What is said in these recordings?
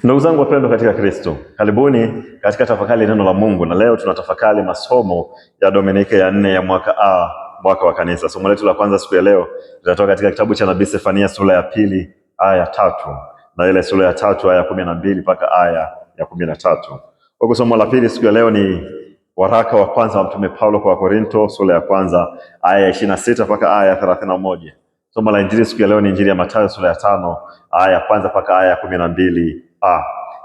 Ndugu zangu wapendwa katika Kristo, karibuni katika tafakari neno la Mungu, na leo tunatafakari masomo ya Dominika ya 4 ya mwaka A, mwaka wa kanisa. Somo letu la kwanza siku ya leo linatoka katika kitabu cha Nabii Sefania sura ya 2 aya ya 3 na ile sura ya 3 aya ya 12 mpaka aya ya 13. Kwa somo la pili siku ya leo ni waraka wa kwanza wa Mtume Paulo kwa Korinto sura ya kwanza aya ya 26 mpaka aya ya 31. Somo la injili siku ya leo ni injili ya Mathayo sura ya 5 aya ya kwanza mpaka aya ya 12.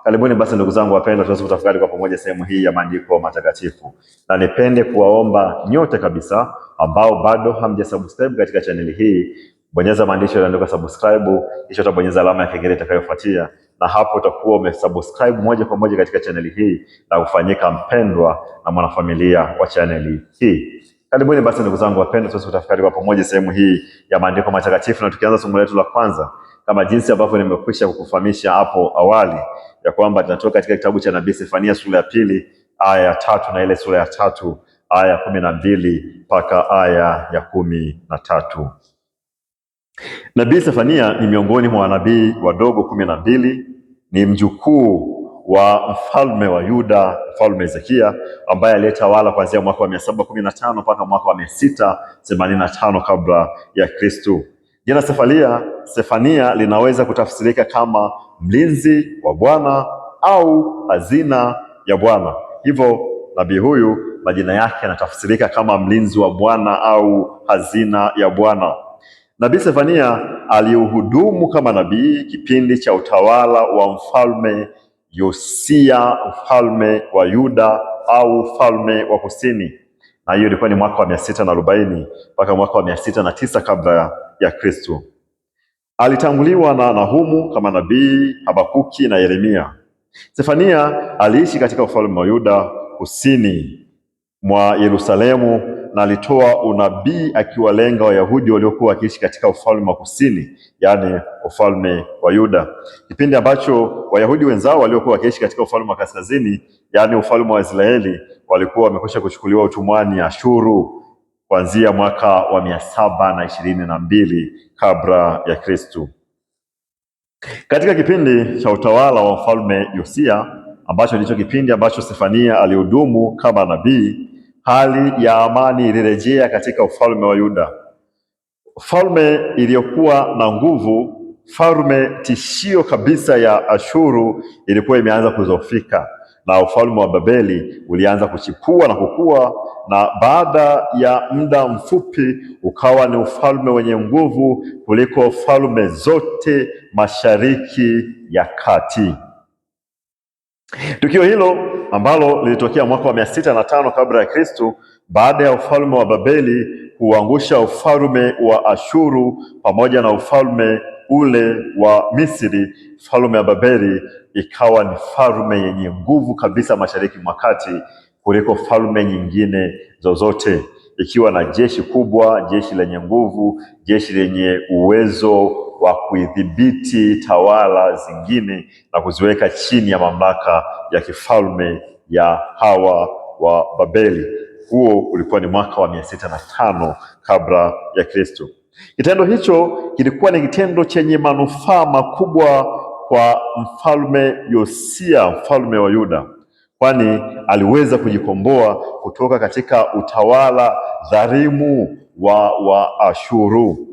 Karibuni basi ndugu zangu wapendwa, tuweze kutafakari kwa pamoja sehemu hii ya maandiko matakatifu. Na nipende kuwaomba nyote kabisa ambao bado hamjasubscribe katika chaneli hii, bonyeza maandishi yaliyoandikwa subscribe, kisha utabonyeza alama ya kengele itakayofuatia, na hapo utakuwa umesubscribe moja kwa moja katika chaneli hii na kufanyika mpendwa na mwanafamilia wa chaneli hii. Karibuni basi ndugu zangu wapendwa, tuweze kutafakari kwa pamoja sehemu hii ya maandiko matakatifu, na tukianza somo letu la kwanza kama jinsi ambavyo nimekwisha kukufahamisha hapo awali ya kwamba tunatoka katika kitabu cha Nabii Sefania sura ya 2 aya ya 3 na ile sura ya 3 aya ya 12 mpaka aya ya 13. Nabii Sefania ni miongoni mwa wanabii wadogo 12, ni mjukuu wa mfalme wa Yuda, mfalme Hezekia, ambaye aliyetawala kuanzia mwaka wa 715 mpaka mwaka wa 685 kabla ya Kristo. Jina Sefania linaweza kutafsirika kama mlinzi wa Bwana au hazina ya Bwana. Hivyo nabii huyu majina yake yanatafsirika kama mlinzi wa Bwana au hazina ya Bwana. Nabii Sefania alihudumu kama nabii kipindi cha utawala wa mfalme Yosia, mfalme wa Yuda au mfalme wa kusini, na hiyo ilikuwa ni mwaka wa 640 mpaka mwaka wa 609 kabla ya Kristo. Alitanguliwa na Nahumu kama nabii, Habakuki na Yeremia. Sefania aliishi katika ufalme wa Yuda kusini mwa Yerusalemu, na alitoa unabii akiwalenga Wayahudi waliokuwa wakiishi katika ufalme wa kusini, yaani ufalme wa Yuda, kipindi ambacho Wayahudi wenzao waliokuwa wakiishi katika ufalme wa kaskazini, yaani ufalme wa Israeli, walikuwa wamekwisha kuchukuliwa utumwani Ashuru kuanzia mwaka wa 722 kabla ya Kristo. Katika kipindi cha utawala wa mfalme Yosia, ambacho ndicho kipindi ambacho Sefania alihudumu kama nabii, hali ya amani ilirejea katika ufalme wa Yuda. Falme iliyokuwa na nguvu, falme tishio kabisa ya Ashuru, ilikuwa imeanza kudhoofika, na ufalme wa Babeli ulianza kuchipua na kukua, na baada ya muda mfupi ukawa ni ufalme wenye nguvu kuliko falme zote Mashariki ya Kati. Tukio hilo ambalo lilitokea mwaka wa 605 kabla ya Kristo, baada ya ufalme wa Babeli kuangusha ufalme wa Ashuru pamoja na ufalme ule wa Misri, falme ya Babeli ikawa ni falme yenye nguvu kabisa Mashariki mwa Kati kuliko falme nyingine zozote, ikiwa na jeshi kubwa, jeshi lenye nguvu, jeshi lenye uwezo wa kuidhibiti tawala zingine na kuziweka chini ya mamlaka ya kifalme ya hawa wa Babeli. Huo ulikuwa ni mwaka wa 605 kabla ya Kristo. Kitendo hicho kilikuwa ni kitendo chenye manufaa makubwa kwa mfalme Yosia, mfalme wa Yuda, kwani aliweza kujikomboa kutoka katika utawala dhalimu wa Ashuru.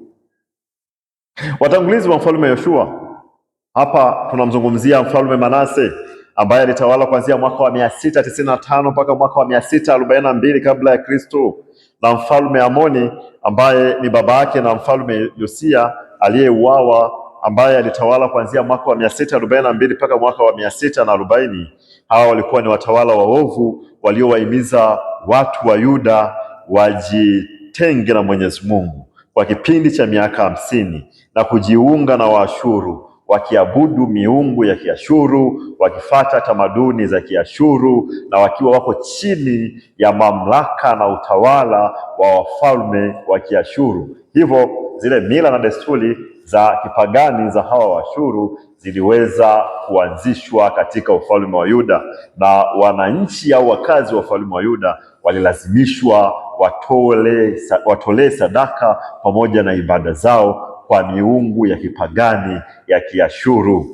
Watangulizi wa mfalme Yoshua, hapa tunamzungumzia mfalme Manase ambaye alitawala kuanzia mwaka wa 695 mpaka mwaka wa 642 kabla ya Kristo, na mfalme Amoni ambaye ni baba yake na mfalme Yosia aliyeuawa, ambaye alitawala kuanzia mwaka wa 642 mpaka mwaka wa 640. Hawa walikuwa ni watawala waovu waliowahimiza watu wa Yuda wajitenge na Mwenyezi Mungu kwa kipindi cha miaka 50 na kujiunga na Waashuru, wakiabudu miungu ya Kiashuru, wakifata tamaduni za Kiashuru, na wakiwa wako chini ya mamlaka na utawala wa wafalme wa Kiashuru. Hivyo zile mila na desturi za kipagani za hawa Waashuru ziliweza kuanzishwa katika ufalme wa Yuda, na wananchi au wakazi wa ufalme wa Yuda walilazimishwa watolee sadaka pamoja na ibada zao kwa miungu ya kipagani ya Kiashuru.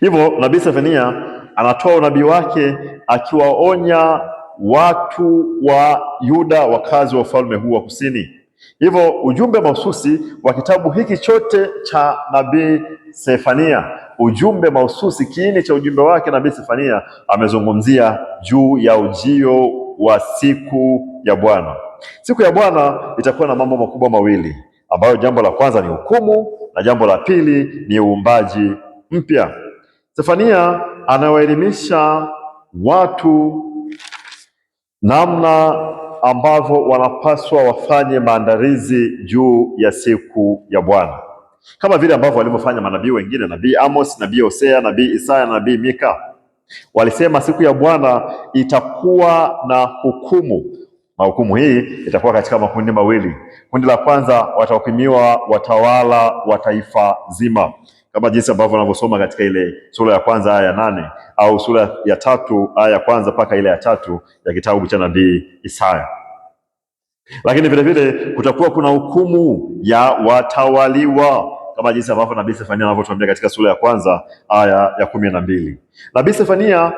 Hivyo nabii Sefania anatoa unabii wake akiwaonya watu wa Yuda, wakazi wa ufalme huu wa kusini. Hivyo ujumbe mahususi wa kitabu hiki chote cha nabii Sefania, ujumbe mahususi, kiini cha ujumbe wake nabii Sefania amezungumzia juu ya ujio wa siku ya Bwana. Siku ya Bwana itakuwa na mambo makubwa mawili, ambayo jambo la kwanza ni hukumu na jambo la pili ni uumbaji mpya. Sefania anawaelimisha watu namna ambavyo wanapaswa wafanye maandalizi juu ya siku ya Bwana, kama vile ambavyo walivyofanya manabii wengine, nabii Amos, nabii Hosea, nabii Isaya na nabii Mika. Walisema siku ya Bwana itakuwa na hukumu, na hukumu hii itakuwa katika makundi mawili. Kundi la kwanza watahukumiwa watawala wa taifa zima, kama jinsi ambavyo wanavyosoma katika ile sura ya kwanza aya ya 8 au sura ya 3 aya ya kwanza mpaka ile ya 3 ya kitabu cha nabii Isaya. Lakini vile vile kutakuwa kuna hukumu ya watawaliwa, kama jinsi ambavyo nabii Sefania anavyotuambia katika sura ya kwanza aya ya 12. Nabii Sefania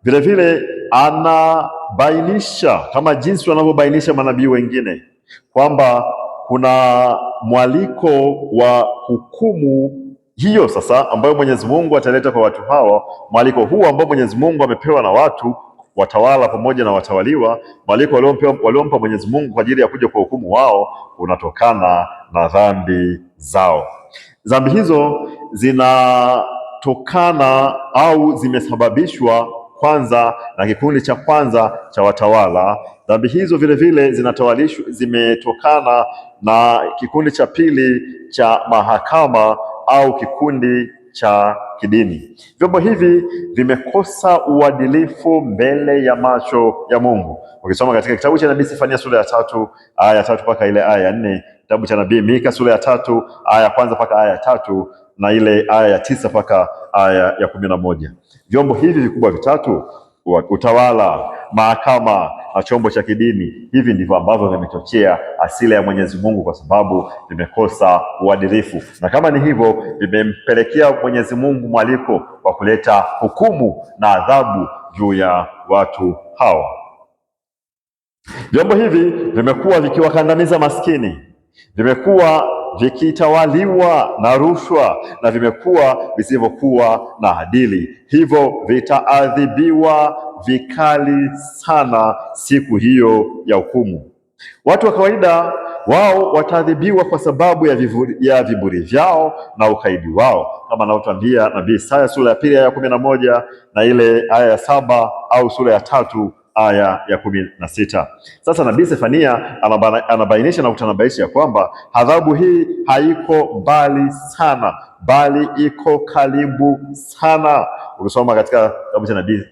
vile vile anabainisha, kama jinsi wanavyobainisha manabii wengine, kwamba kuna mwaliko wa hukumu hiyo sasa ambayo Mwenyezi Mungu ataleta kwa watu hawa. Mwaliko huu ambao Mwenyezi Mungu amepewa na watu watawala pamoja na watawaliwa, mwaliko waliompa Mwenyezi Mungu kwa ajili ya kuja kwa hukumu wao, unatokana na dhambi zao. Dhambi hizo zinatokana au zimesababishwa kwanza na kikundi cha kwanza cha watawala. Dhambi hizo vile vile zimetokana na kikundi cha pili cha mahakama au kikundi cha kidini. Vyombo hivi vimekosa uadilifu mbele ya macho ya Mungu. Ukisoma katika kitabu cha nabii Sefania sura ya 3 aya ya 3 mpaka ile aya ya 4, kitabu cha nabii Mika sura ya 3 aya ya kwanza mpaka aya ya 3 na ile aya ya 9 mpaka aya ya 11. Vyombo hivi vikubwa vitatu, utawala, mahakama na chombo cha kidini, hivi ndivyo ambavyo vimechochea asili ya Mwenyezi Mungu, kwa sababu vimekosa uadilifu, na kama ni hivyo vimempelekea Mwenyezi Mungu mwaliko wa kuleta hukumu na adhabu juu ya watu hawa. Vyombo hivi vimekuwa vikiwakandamiza maskini, vimekuwa vikitawaliwa na rushwa na vimekuwa visivyokuwa na adili, hivyo vitaadhibiwa vikali sana siku hiyo ya hukumu. Watu wa kawaida wao wataadhibiwa kwa sababu ya viburi vyao na ukaidi wao, kama anavyotuambia nabii Isaya sura ya 2 aya ya 11 na ile aya ya 7 au sura ya 3 aya ya 16. Sasa nabii Sefania anabainisha na kutanabaisha ya kwamba adhabu hii haiko mbali sana, bali iko karibu sana. Ukisoma katika kitabu cha nabii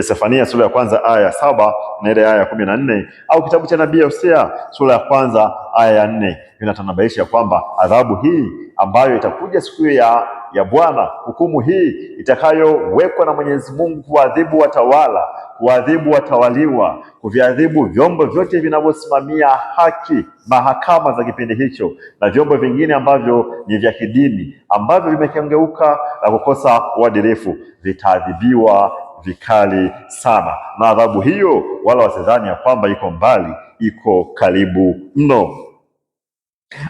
Sefania sura ya kwanza aya ya 7 na ile aya ya 14 au kitabu cha nabii Hosea sura ya kwanza aya ya 4, vinatanabaisha ya kwamba adhabu hii ambayo itakuja siku ya Bwana, hukumu hii itakayowekwa na Mwenyezi Mungu kuadhibu watawala, kuadhibu watawaliwa, kuviadhibu vyombo vyote vinavyosimamia haki, mahakama za kipindi hicho na vyombo vingine ambavyo ni vya kidini ambavyo vimekengeuka na kukosa uadilifu, vitaadhibiwa vikali sana. Na adhabu hiyo wala wasidhani ya kwamba iko mbali, iko karibu mno.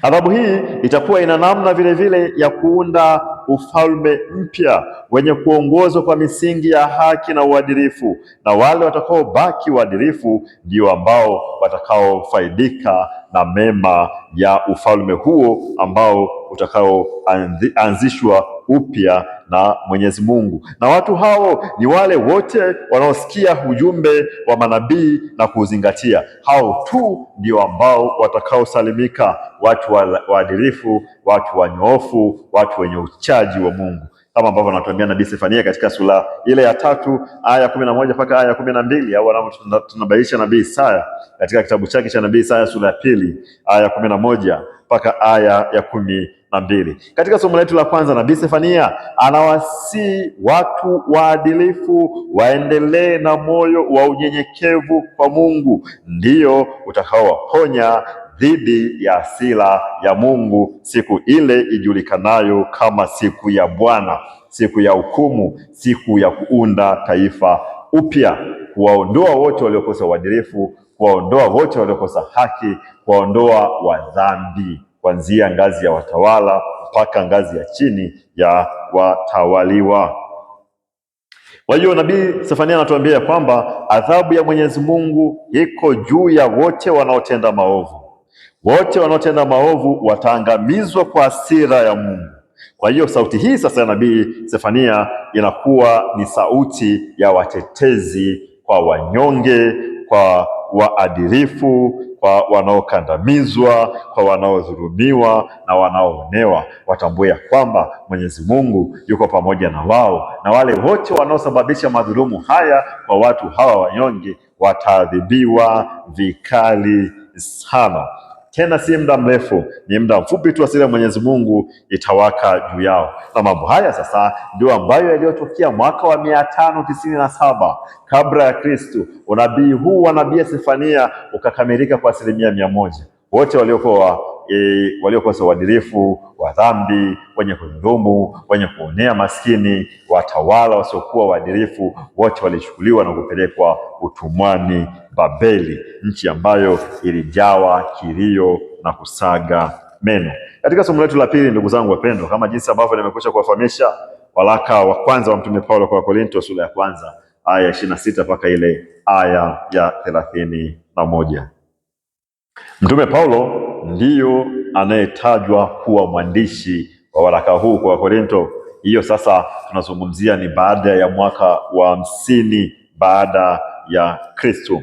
Adhabu hii itakuwa ina namna vile vile ya kuunda ufalme mpya wenye kuongozwa kwa misingi ya haki na uadilifu, na wale watakaobaki waadilifu ndio ambao watakaofaidika na mema ya ufalme huo ambao utakaoanzishwa upya na Mwenyezi Mungu. Na watu hao ni wale wote wanaosikia ujumbe wa manabii na kuuzingatia. Hao tu ndio ambao watakaosalimika, watu waadilifu, watu wanyoofu, watu wenye uchaji wa Mungu, kama ambavyo anatuambia nabii Sefania katika sura ile ya 3 aya ya 11 mpaka aya ya 12, au tunabaisha nabii Isaya katika kitabu chake cha nabii Isaya sura ya 2 aya ya 11 mpaka aya ya 12. Katika somo letu la kwanza, nabii Sefania anawasihi watu waadilifu waendelee na moyo wa unyenyekevu kwa Mungu, ndio utakaowaponya dhidi ya hasira ya Mungu, siku ile ijulikanayo kama siku ya Bwana, siku ya hukumu, siku ya kuunda taifa upya, kuwaondoa wote waliokosa uadilifu, kuwaondoa wote waliokosa haki, kuwaondoa wadhambi, kuanzia ngazi ya watawala mpaka ngazi ya chini ya watawaliwa. Kwa hiyo nabii Sefania anatuambia kwamba adhabu ya Mwenyezi Mungu iko juu ya wote wanaotenda maovu. Wote wanaotenda maovu wataangamizwa kwa hasira ya Mungu. Kwa hiyo sauti hii sasa ya nabii Sefania inakuwa ni sauti ya watetezi kwa wanyonge, kwa waadilifu, kwa wanaokandamizwa, kwa wanaodhulumiwa na wanaoonewa. Watambue ya kwamba Mwenyezi Mungu yuko pamoja na wao, na wale wote wanaosababisha madhulumu haya kwa watu hawa wanyonge wataadhibiwa vikali sana. Tena si muda mrefu, ni muda mfupi tu, hasira ya Mwenyezi Mungu itawaka juu yao. Na mambo haya sasa ndio ambayo yaliyotokea mwaka wa 597 kabla ya Kristo. Unabii huu wa nabii Sefania ukakamilika kwa 100%. Wote waliokosa uadilifu, wa dhambi, wenye kudhulumu, wenye kuonea maskini, watawala wasiokuwa waadilifu, wote walichukuliwa na kupelekwa utumwani Babeli, nchi ambayo ilijawa kilio na kusaga meno. Katika somo letu la pili, ndugu zangu wapendwa, kama jinsi ambavyo nimekwisha kuwafahamisha, waraka wa kwanza wa Mtume Paulo kwa Wakorintho sura ya kwanza aya 26 mpaka ile aya ya 31. Mtume Paulo ndiyo anayetajwa kuwa mwandishi wa waraka huu kwa Wakorintho. Hiyo sasa tunazungumzia ni baada ya mwaka wa 50 baada ya Kristo.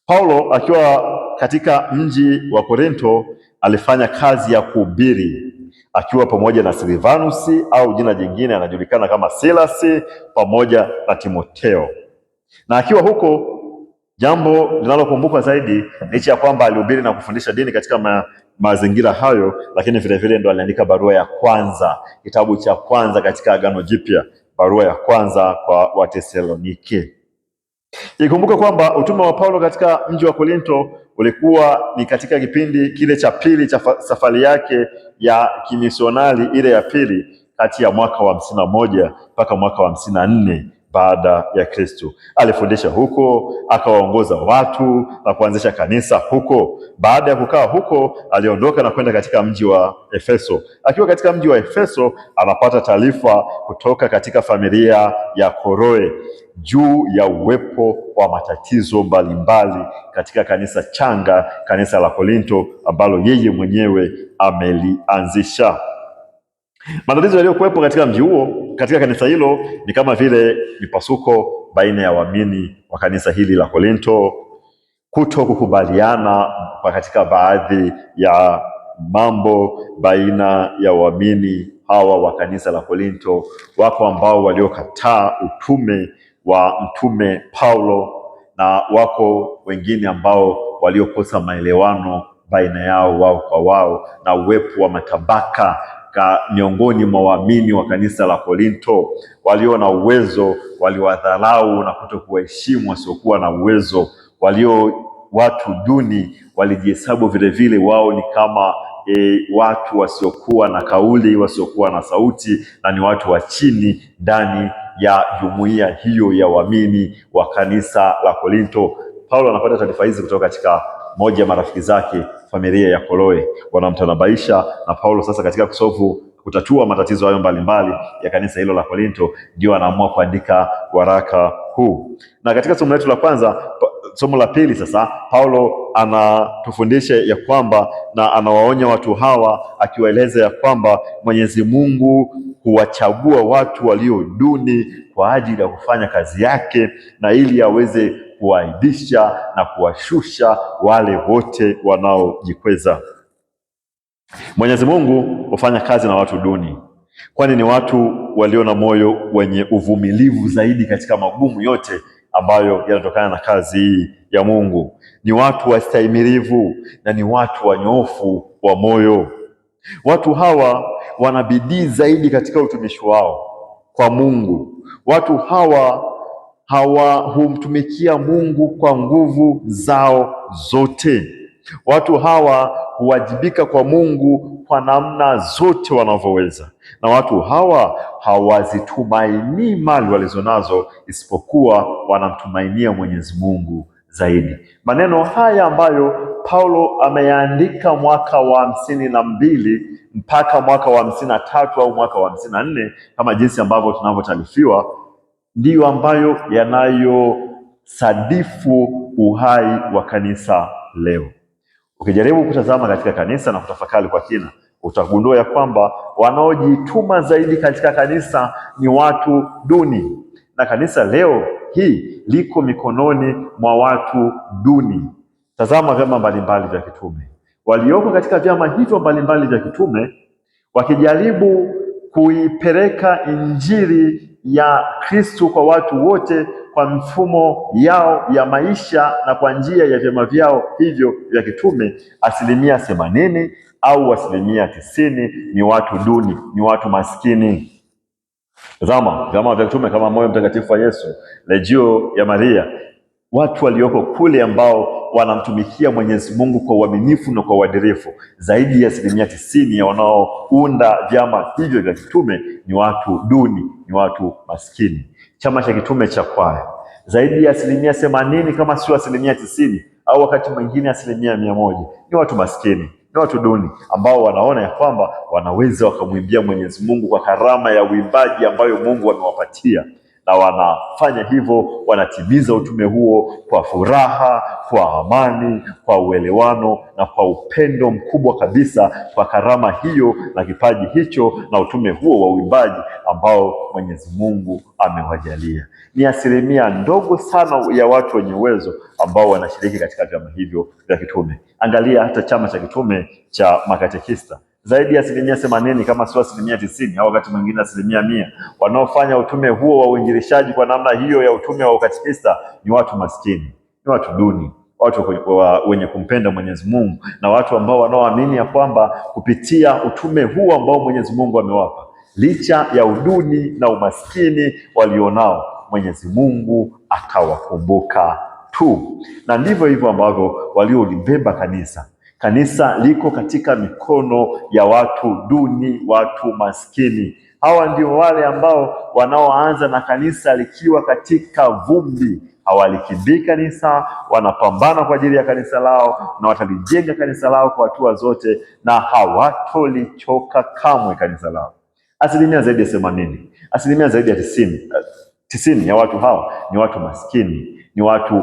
Paulo akiwa katika mji wa Korintho alifanya kazi ya kuhubiri akiwa pamoja na Silvanusi, au jina jingine anajulikana kama Silasi, pamoja na Timotheo. Na akiwa huko, jambo linalokumbukwa zaidi, licha ya kwamba alihubiri na kufundisha dini katika mazingira hayo, lakini vile vile ndo aliandika barua ya kwanza, kitabu cha kwanza katika Agano Jipya, barua ya kwanza kwa Watesalonike. Ikumbuke kwamba utume wa Paulo katika mji wa Korintho ulikuwa ni katika kipindi kile cha pili cha safari yake ya kimisionari, ile ya pili, kati ya mwaka wa 51 mpaka mwaka wa 54 baada ya Kristo. Alifundisha huko, akawaongoza watu na kuanzisha kanisa huko. Baada ya kukaa huko, aliondoka na kwenda katika mji wa Efeso. Akiwa katika mji wa Efeso, anapata taarifa kutoka katika familia ya Koroe juu ya uwepo wa matatizo mbalimbali katika kanisa changa, kanisa la Korintho, ambalo yeye mwenyewe amelianzisha. Matatizo yaliyokuwepo katika mji huo, katika kanisa hilo, ni kama vile mipasuko baina ya waamini wa kanisa hili la Korintho, kuto kukubaliana katika baadhi ya mambo baina ya waamini hawa wa kanisa la Korintho. Wako ambao waliokataa utume wa Mtume Paulo, na wako wengine ambao waliokosa maelewano baina yao wao kwa wao, na uwepo wa matabaka miongoni mwa waamini wa kanisa la Korintho. Walio na uwezo waliwadharau na kutokuwaheshimu wasiokuwa na uwezo. Watu duni walijihesabu vile vile wao ni kama watu wasiokuwa na kauli, wasiokuwa na sauti, na ni watu wa chini ndani ya jumuiya hiyo ya waamini wa kanisa la Korintho. Paulo anapata taarifa hizi kutoka katika moja ya marafiki zake, familia ya Koloe. Wanamtanabaisha na Paulo sasa katika kutatua matatizo hayo mbalimbali ya kanisa hilo la Korintho, ndio anaamua kuandika waraka huu. Na katika somo letu la kwanza, somo la pili sasa, Paulo anatufundisha ya kwamba, na anawaonya watu hawa akiwaeleza ya kwamba Mwenyezi Mungu huwachagua watu walio duni kwa ajili ya kufanya kazi yake, na ili aweze kuwaaibisha na kuwashusha wale wote wanaojikweza. Mwenyezi Mungu hufanya kazi na watu duni, kwani ni watu walio na moyo wenye uvumilivu zaidi katika magumu yote ambayo yanatokana na kazi hii ya Mungu. Ni watu wastahimilivu na ni watu wanyofu wa moyo. Watu hawa wana bidii zaidi katika utumishi wao kwa Mungu. Watu hawa humtumikia Mungu kwa nguvu zao zote. Watu hawa huwajibika kwa Mungu kwa namna zote wanavyoweza, na watu hawa hawazitumainii mali walizonazo, isipokuwa wanamtumainia Mwenyezi Mungu zaidi. Maneno haya ambayo Paulo ameyaandika mwaka wa 52 mpaka mwaka wa 53 au mwaka wa 54 kama jinsi ambavyo tunavyotaarifiwa, ndiyo ambayo yanayosadifu uhai wa kanisa leo. Ukijaribu kutazama katika kanisa na kutafakari kwa kina, utagundua ya kwamba wanaojituma zaidi katika kanisa ni watu duni, na kanisa leo hii liko mikononi mwa watu duni. Tazama vyama mbalimbali vya kitume. Walioko katika vyama hivyo mbalimbali vya kitume wakijaribu kuipeleka injili ya Kristo kwa watu wote kwa mfumo yao ya maisha na kwa njia ya vyama vyao hivyo vya kitume, 80% au 90% ni watu duni, ni watu maskini. Tazama vyama vya kitume kama Moyo Mtakatifu wa Yesu, Legio ya Maria, watu walioko kule ambao wanamtumikia Mwenyezi Mungu kwa uaminifu na kwa uadilifu, zaidi ya 90% ya wanaounda vyama hivyo vya kitume ni watu duni, ni watu maskini. Chama cha kitume cha kwaya, zaidi ya 80% kama sio 90% au wakati mwingine 100% ni watu maskini, ni watu duni ambao wanaona ya kwamba wanaweza wakamwimbia Mwenyezi Mungu kwa karama ya uimbaji ambayo Mungu amewapatia, na wanafanya hivyo, wanatimiza utume huo kwa furaha, kwa amani, kwa uelewano na kwa upendo mkubwa kabisa, kwa karama hiyo na kipaji hicho na utume huo wa uimbaji ambao Mwenyezi Mungu amewajalia. Ni asilimia ndogo sana ya watu wenye uwezo ambao wanashiriki katika vyama hivyo vya kitume. Angalia hata chama cha kitume cha makatekista, zaidi ya 80% kama sio 90% au wakati mwingine 100% wanaofanya utume huo wa uinjilishaji kwa namna hiyo ya utume wa ukatekista ni watu maskini, ni watu duni, watu wenye kumpenda Mwenyezi Mungu, na watu ambao wanaoamini ya kwamba kupitia utume huo ambao Mwenyezi Mungu amewapa, licha ya uduni na umaskini walionao, Mwenyezi Mungu akawakumbuka tu. Na ndivyo hivyo ambavyo waliolibeba kanisa. Kanisa liko katika mikono ya watu duni, watu maskini. Hawa ndio wale ambao wanaoanza na kanisa likiwa katika vumbi. Hawalikimbii kanisa, wanapambana kwa ajili ya kanisa lao na watalijenga kanisa lao kwa hatua zote, na hawatolichoka kamwe kanisa lao. Asilimia zaidi ya 80, asilimia zaidi ya 90 ya watu hawa ni watu maskini, ni watu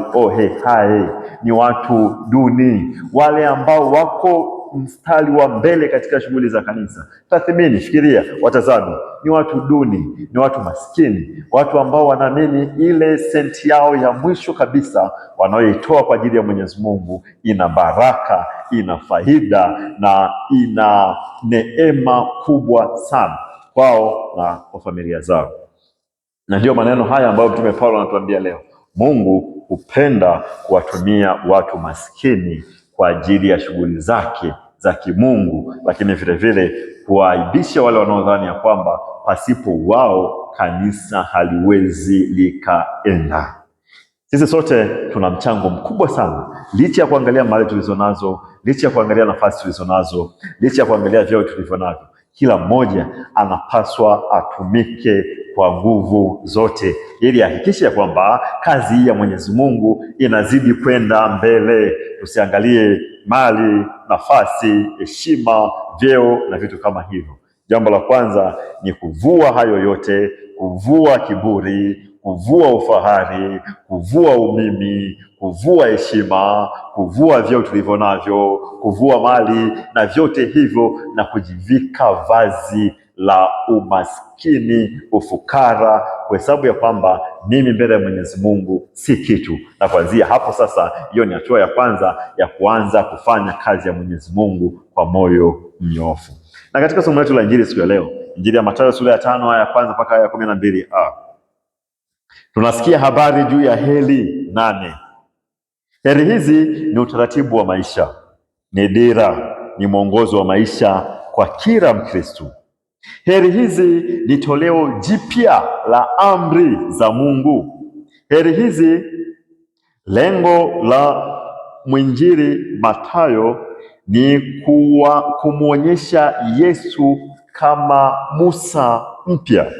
hai, ni watu duni, wale ambao wako mstari wa mbele katika shughuli za kanisa. Tathmini, fikiria, watazame, ni watu duni, ni watu maskini, watu ambao wanaamini ile senti yao ya mwisho kabisa wanayoitoa kwa ajili ya Mwenyezi Mungu ina baraka, ina faida na ina neema kubwa sana kwao na kwa familia zao. Na ndio maneno haya ambayo Mtume Paulo anatuambia leo. Mungu hupenda kuwatumia watu maskini kwa ajili ya shughuli zake za kimungu, lakini vile vile kuwaaibisha wale wanaodhani ya kwamba pasipo wao kanisa haliwezi likaenda. Sisi sote tuna mchango mkubwa sana, licha ya kuangalia mali tulizonazo, licha ya kuangalia nafasi tulizonazo, licha ya kuangalia vyeo tulivyonavyo. Kila mmoja anapaswa atumike kwa nguvu zote ili ahakikishe kwamba kazi hii ya Mwenyezi Mungu inazidi kwenda mbele. Tusiangalie mali, nafasi, heshima, vyeo na vitu kama hivyo. Jambo la kwanza ni kuvua hayo yote, kuvua kiburi, kuvua ufahari, kuvua umimi, kuvua heshima, kuvua vyeo tulivyo navyo, kuvua mali na vyote hivyo, na kujivika vazi la umaskini, ufukara, kwa sababu ya kwamba mimi mbele ya Mwenyezi Mungu si kitu. Na kuanzia hapo sasa, hiyo ni hatua ya kwanza ya kuanza kufanya kazi ya Mwenyezi Mungu kwa moyo mnyofu. Na katika somo letu la Injili siku ya leo, Injili ya Mathayo sura ya 5 aya ya kwanza mpaka aya ya 12, tunasikia habari juu ya heri 8. Heri hizi ni utaratibu wa maisha, ni dira, ni mwongozo wa maisha kwa kila Mkristo. Heri hizi ni toleo jipya la amri za Mungu. Heri hizi lengo la mwinjili Mathayo ni kumwonyesha Yesu kama Musa mpya.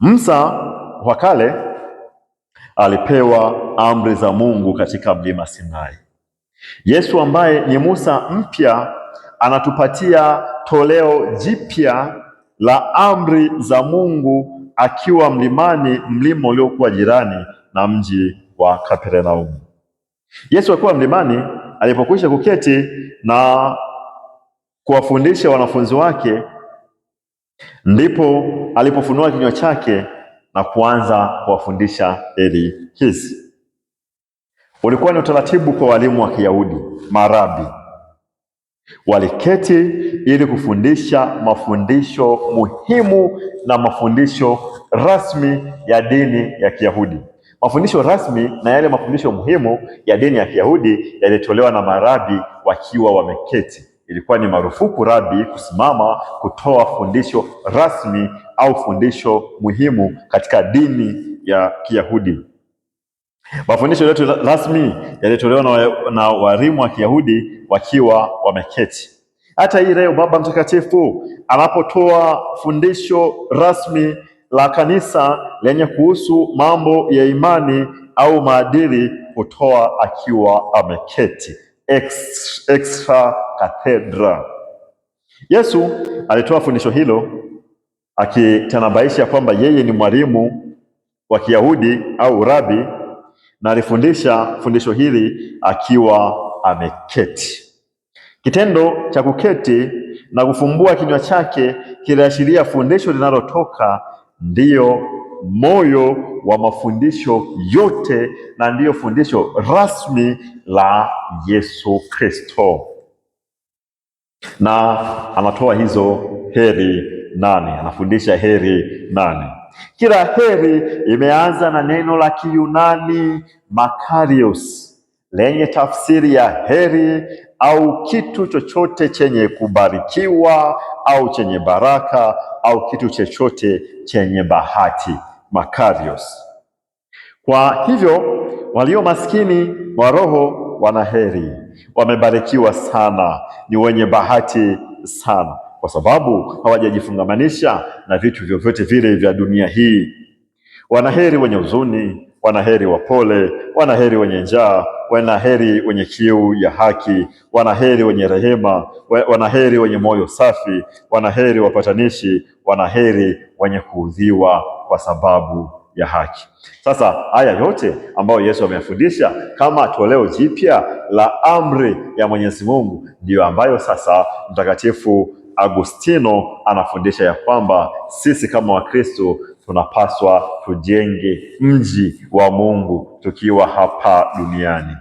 Musa wa kale alipewa amri za Mungu katika mlima Sinai. Yesu ambaye ni Musa mpya anatupatia toleo jipya la amri za Mungu akiwa mlimani, mlima uliokuwa jirani na mji wa Kapernaumu. Yesu akiwa mlimani alipokwisha kuketi na kuwafundisha wanafunzi wake, ndipo alipofunua kinywa chake na kuanza kuwafundisha heri hizi. Ulikuwa ni utaratibu kwa walimu wa Kiyahudi, marabi waliketi ili kufundisha mafundisho muhimu na mafundisho rasmi ya dini ya Kiyahudi. Mafundisho rasmi na yale mafundisho muhimu ya dini ya Kiyahudi yalitolewa na marabi wakiwa wameketi. Ilikuwa ni marufuku rabi kusimama kutoa fundisho rasmi au fundisho muhimu katika dini ya Kiyahudi. Mafundisho yetu rasmi yalitolewa na walimu wa Kiyahudi wakiwa wameketi. Hata hii leo Baba Mtakatifu anapotoa fundisho rasmi la kanisa lenye kuhusu mambo ya imani au maadili, hutoa akiwa ameketi, extra cathedra. Yesu alitoa fundisho hilo akitanabaisha kwamba yeye ni mwalimu wa Kiyahudi au rabi, na alifundisha fundisho hili akiwa ameketi. Kitendo cha kuketi na kufumbua kinywa chake kiliashiria fundisho linalotoka ndiyo moyo wa mafundisho yote na ndiyo fundisho rasmi la Yesu Kristo. Na anatoa hizo heri 8, anafundisha heri 8. Kila heri imeanza na neno la Kiyunani makarios, lenye tafsiri ya heri au kitu chochote chenye kubarikiwa au chenye baraka au kitu chochote chenye bahati, makarios. Kwa hivyo walio maskini wa roho wana heri, wamebarikiwa sana, ni wenye bahati sana, kwa sababu hawajajifungamanisha na vitu vyovyote vile vya dunia hii. Wanaheri wenye huzuni, wanaheri wapole, wanaheri wenye njaa, wanaheri wenye kiu ya haki, wanaheri wenye rehema, wanaheri wenye moyo safi, wanaheri wapatanishi, wanaheri wenye kuudhiwa kwa sababu ya haki. Sasa haya yote ambayo Yesu ameyafundisha kama toleo jipya la amri ya Mwenyezi Mungu, ndiyo ambayo sasa Mtakatifu Agustino anafundisha ya kwamba sisi kama Wakristo tunapaswa tujenge mji wa Mungu tukiwa hapa duniani.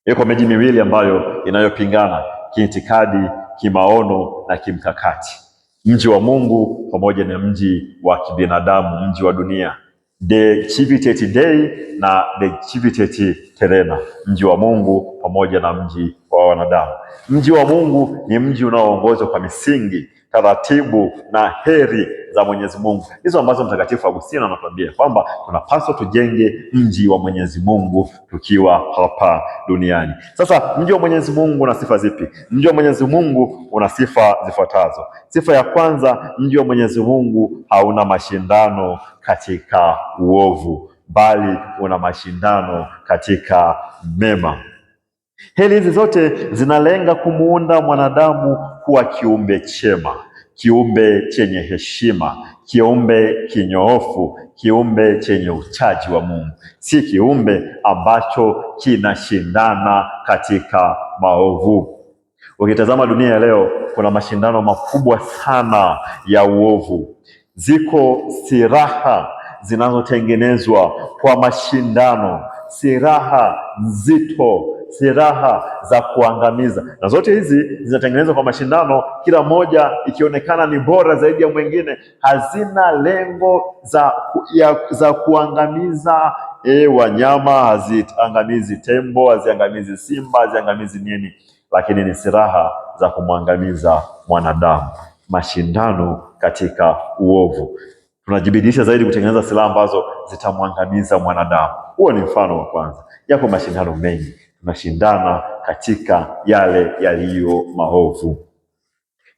Iko miji miwili ambayo inayopingana kiitikadi, kimaono na kimkakati: mji wa Mungu pamoja na mji wa kibinadamu, mji wa dunia, de civitate Dei na de civitate terrena, mji wa Mungu pamoja na mji wa wanadamu. Mji wa Mungu ni mji unaoongozwa kwa misingi, taratibu na heri za Mwenyezi Mungu. Hizo ambazo Mtakatifu Agustino anatuambia kwamba tunapaswa tujenge mji wa Mwenyezi Mungu tukiwa hapa duniani. Sasa mji wa Mwenyezi Mungu una sifa zipi? Mji wa Mwenyezi Mungu una sifa zifuatazo. Sifa ya kwanza, mji wa Mwenyezi Mungu hauna mashindano katika uovu, bali una mashindano katika mema. Heri hizi zote zinalenga kumuunda mwanadamu kuwa kiumbe chema, kiumbe chenye heshima, kiumbe kinyoofu, kiumbe chenye uchaji wa Mungu, si kiumbe ambacho kinashindana katika maovu. Ukitazama dunia ya leo, kuna mashindano makubwa sana ya uovu. Ziko silaha zinazotengenezwa kwa mashindano, silaha nzito, silaha za kuangamiza, na zote hizi zinatengenezwa kwa mashindano, kila moja ikionekana ni bora zaidi ya mwingine. Hazina lengo za kuangamiza wanyama, haziangamizi tembo, haziangamizi simba, haziangamizi nini, lakini ni silaha za kumwangamiza mwanadamu. Mashindano katika uovu. Tunajibidisha zaidi kutengeneza silaha ambazo zitamwangamiza mwanadamu. Huo ni mfano wa kwanza. Yako mashindano mengi. tunashindana katika yale yaliyo maovu.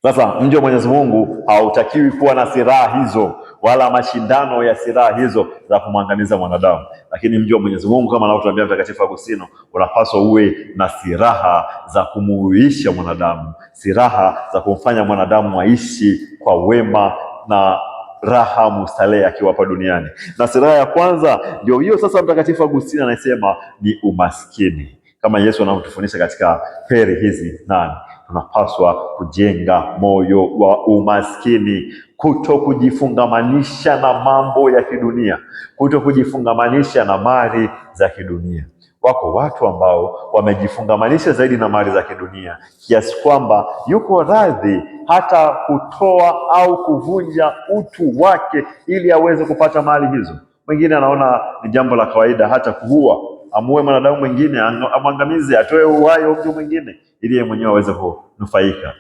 Sasa mji wa Mwenyezi Mungu hautakiwi kuwa na silaha hizo wala mashindano ya silaha hizo za kumwangamiza mwanadamu, lakini mji wa Mwenyezi Mungu kama anavyotuambia Mtakatifu Agustino unapaswa uwe na silaha za kumuhuisha mwanadamu, silaha za kumfanya mwanadamu aishi kwa wema na raha mustarehe akiwa hapa duniani. Na silaha ya kwanza ndio hiyo sasa Mtakatifu Agustino anasema ni umaskini. Kama Yesu anavyotufundisha katika heri hizi nane, tunapaswa kujenga moyo wa umaskini, kuto kujifungamanisha na mambo ya kidunia, kuto kujifungamanisha na mali za kidunia. Wako watu ambao wamejifungamanisha zaidi na mali za kidunia kiasi kwamba yuko radhi hata kutoa au kuvunja utu wake ili aweze kupata mali hizo. Mwingine anaona ni jambo la kawaida hata kuua, amue mwanadamu mwingine, amwangamize, atoe uhai wa mtu mwingine ili yeye mwenyewe aweze kunufaika.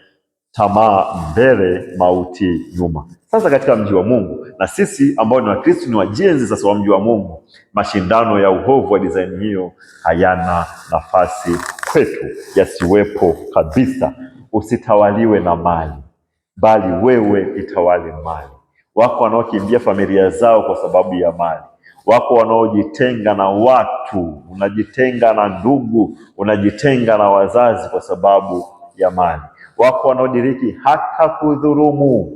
Tamaa mbele, mauti nyuma. Sasa katika mji wa Mungu, na sisi ambao ni Wakristo ni wajenzi sasa wa mji wa Mungu, mashindano ya uovu wa design hiyo hayana nafasi kwetu, yasiwepo kabisa. Usitawaliwe na mali, bali wewe itawali mali. Wako wanaokimbia familia zao kwa sababu ya mali. Wako wanaojitenga na watu, unajitenga na ndugu, unajitenga na wazazi kwa sababu ya mali. Wako wanaodiriki hata kudhulumu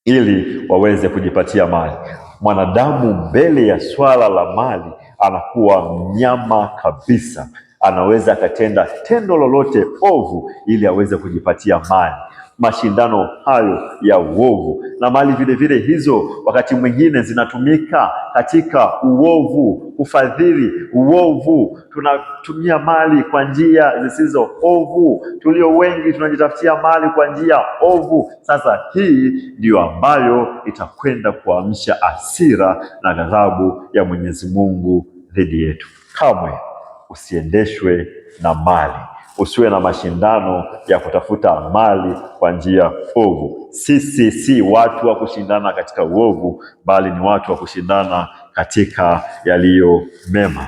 ili waweze kujipatia mali. Mwanadamu mbele ya swala la mali anakuwa mnyama kabisa. Anaweza akatenda tendo lolote ovu ili aweze kujipatia mali. Mashindano hayo ya uovu na mali vile vile hizo wakati mwingine zinatumika katika uovu, kufadhili uovu. Tunatumia mali kwa njia zisizo ovu. Tulio wengi tunajitafutia mali kwa njia ovu. Sasa hii ndiyo ambayo itakwenda kuamsha hasira na ghadhabu ya Mwenyezi Mungu dhidi yetu. Kamwe usiendeshwe na mali. Usiwe na mashindano ya kutafuta mali kwa njia ovu. Sisi si watu wa kushindana katika uovu, bali ni watu wa kushindana katika yaliyo mema.